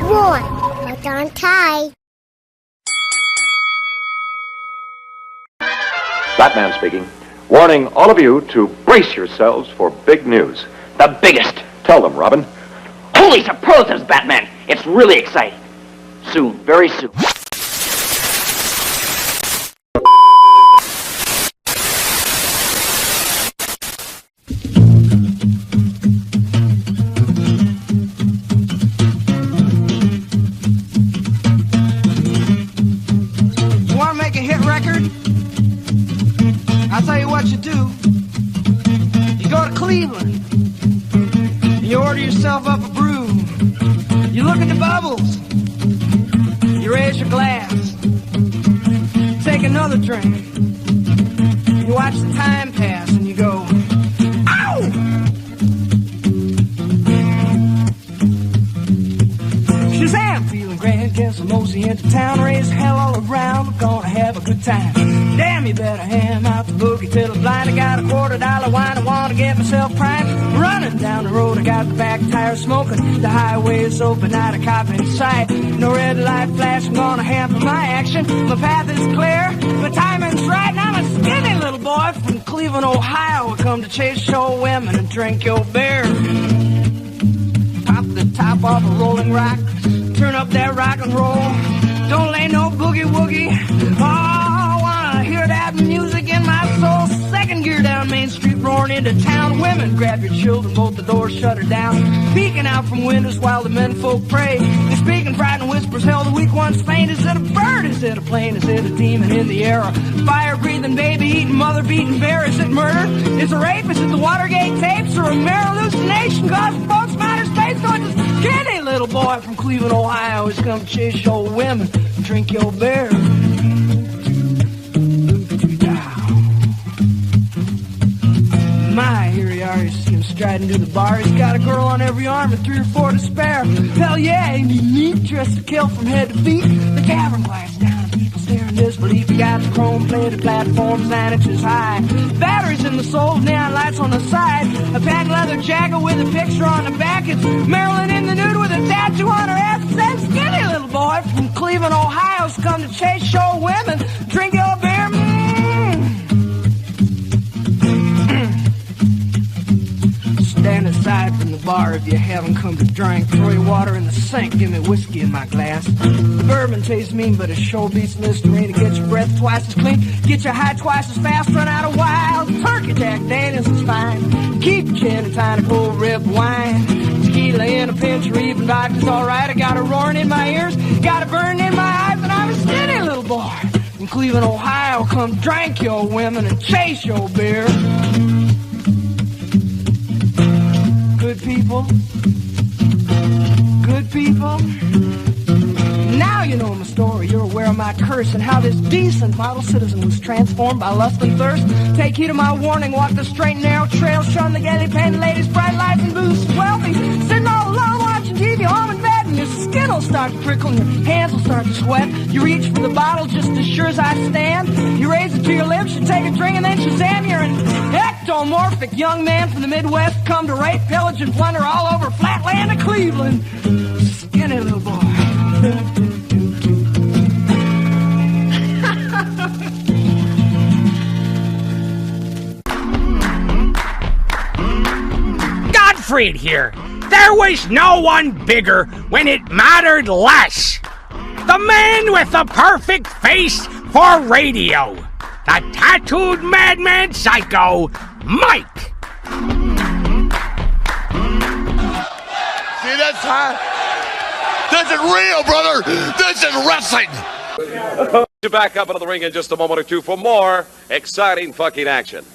One, hold on tight. Batman speaking. Warning all of you to brace yourselves for big news. The biggest. Tell them, Robin. Holy superlatives, Batman. It's really exciting. Soon, very soon. You want to make a hit record? I'll tell you what you do. You go to Cleveland. You order yourself up a brew. You look at the bubbles. You raise your glass. Take another drink. You watch the time pass and you go, ow! Shazam! Feeling grand, guess I'm mosey into town. Raise hell all around, we're gonna have a good time. Damn, you better ham out the boogie till I'm blind. I got a $quarter wine, I wanna get myself primed. Running down the road, I got the back tire smoking. The highway is open, not a cop in sight. No red light flash, I'm gonna hamper my action. My path is clear, my timing's right. And I'm a skinny little boy from Cleveland, Ohio. I come to chase show women and drink your beer. Pop the top off a rolling rock, turn up that rock and roll. Don't lay no boogie woogie. Oh, I wanna hear that music in my soul. Second gear down Main Street, roaring into town. Women, grab your children, both the doors shut her down. Peeking out from windows while the men folk pray. They're speaking frightened whispers, hell, the weak ones faint. Is it a bird? Is it a plane? Is it a demon in the air? A fire-breathing, baby-eating, mother-beating bear? Is it murder? Is it rape? Is it the Watergate tapes? Or a mere hallucination? Cause folks matter space, so it's a skinny little boy from Cleveland, Ohio. Who's come chase your women and drink your beer. My, here he are, you see him striding to the bar. He's got a girl on every arm and 3 or 4 to spare. Hell yeah, ain't he neat, dressed to kill from head to feet. The tavern quiets down and people stare in disbelief. He got the chrome-plated platforms 9 inches high. Batteries in the soles, neon lights on the side. A patent leather jacket with a picture on the back. It's Marilyn in the nude with a tattoo on her ass. That skinny little boy from Cleveland, Ohio's come to chase show women, drink your beer. Stand aside from the bar if you haven't come to drink. Throw your water in the sink, give me whiskey in my glass. The bourbon tastes mean, but it sure beats Listerine. To get your breath twice as clean, get your high twice as fast, run out of wild. Turkey Jack Daniels is fine. Keep your chin and tiny cold rib wine. Tequila in a pinch or even vodka's alright. I got a roaring in my ears, got a burning in my eyes, and I'm a skinny little boy from Cleveland, Ohio. Come drink your women and chase your beer. Good people, good people. Now you know my story, you're aware of my curse and how this decent model citizen was transformed by lust and thirst. Take heed of my warning, walk the straight and narrow trail, shun the gaily painted ladies, bright lights and booze. Wealthy, sitting all alone watching TV, home in bed, and your skin will start to prickle and your hands will start to sweat. You reach for the bottle just as sure as I stand. You raise it to your lips, you take a drink, and then Shazam, you're an ectomorphic young man from the Midwest, come to rape, pillage, and plunder all over flatland of Cleveland. Skinny little boy. Godfried here. There was no one bigger when it mattered less. The man with the perfect face for radio. The tattooed madman psycho, Mike. See, that's high. This is real, brother. This is wrestling. To back up into the ring in just a moment or two for more exciting fucking action.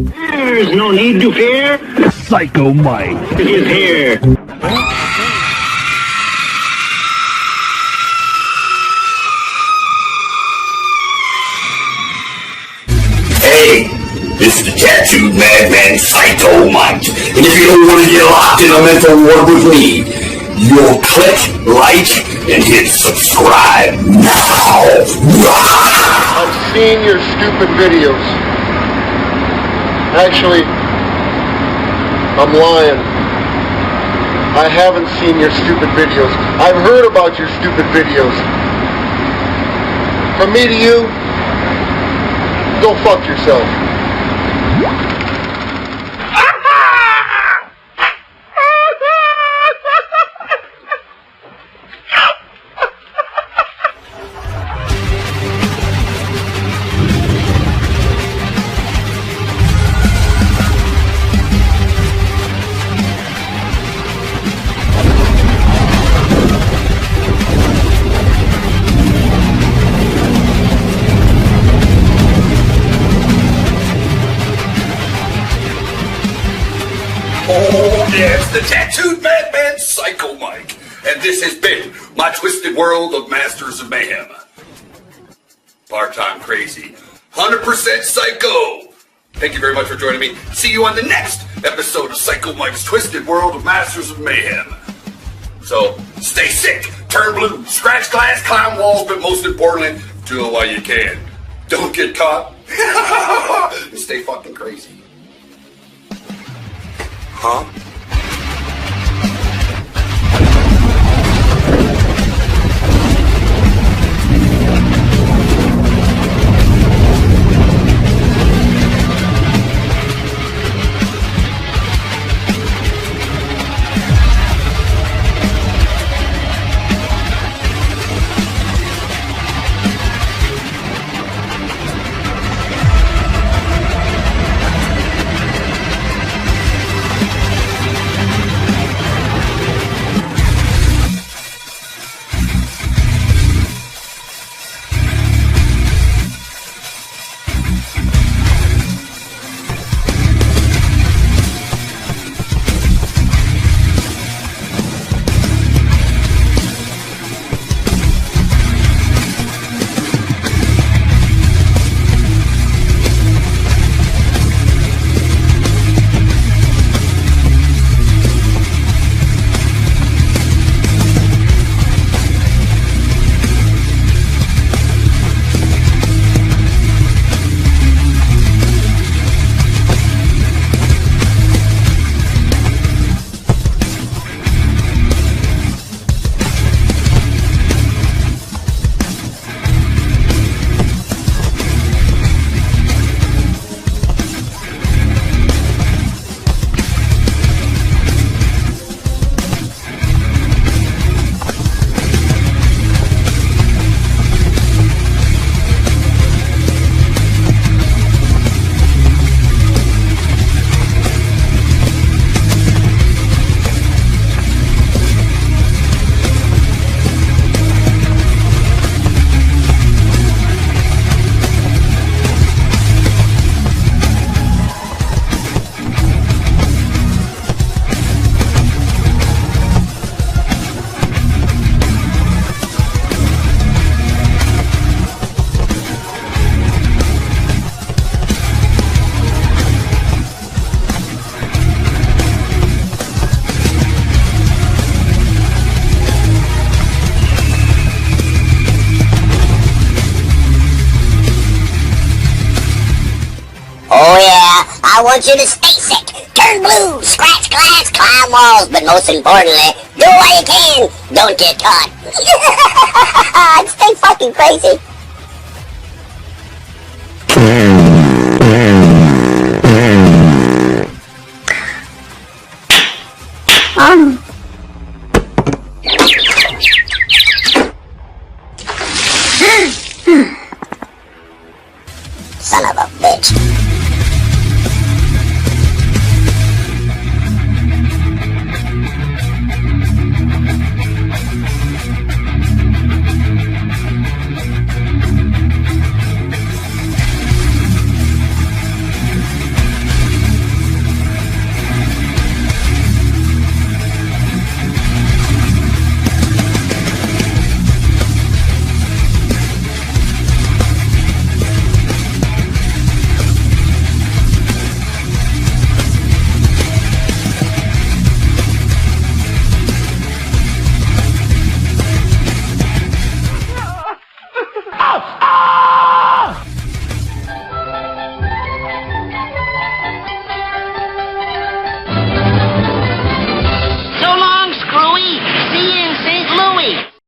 There's no need to fear. Psycho Mike is here. Hey, this is the tattooed madman Psycho Mike. And if you don't want to get locked in a mental ward with me, you'll click like and hit subscribe now. I've seen your stupid videos. Actually, I'm lying. I haven't seen your stupid videos. I've heard about your stupid videos. From me to you, go fuck yourself. Yes, the tattooed madman Psycho Mike. And this has been my twisted world of Masters of Mayhem. Part-time crazy. 100% psycho. Thank you very much for joining me. See you on the next episode of Psycho Mike's Twisted World of Masters of Mayhem. So, stay sick, turn blue, scratch glass, climb walls, but most importantly, do it while you can. Don't get caught. And stay fucking crazy. Huh? I want you to stay sick, turn blue, scratch glass, climb walls, but most importantly, do what you can. Don't get caught. Stay fucking crazy.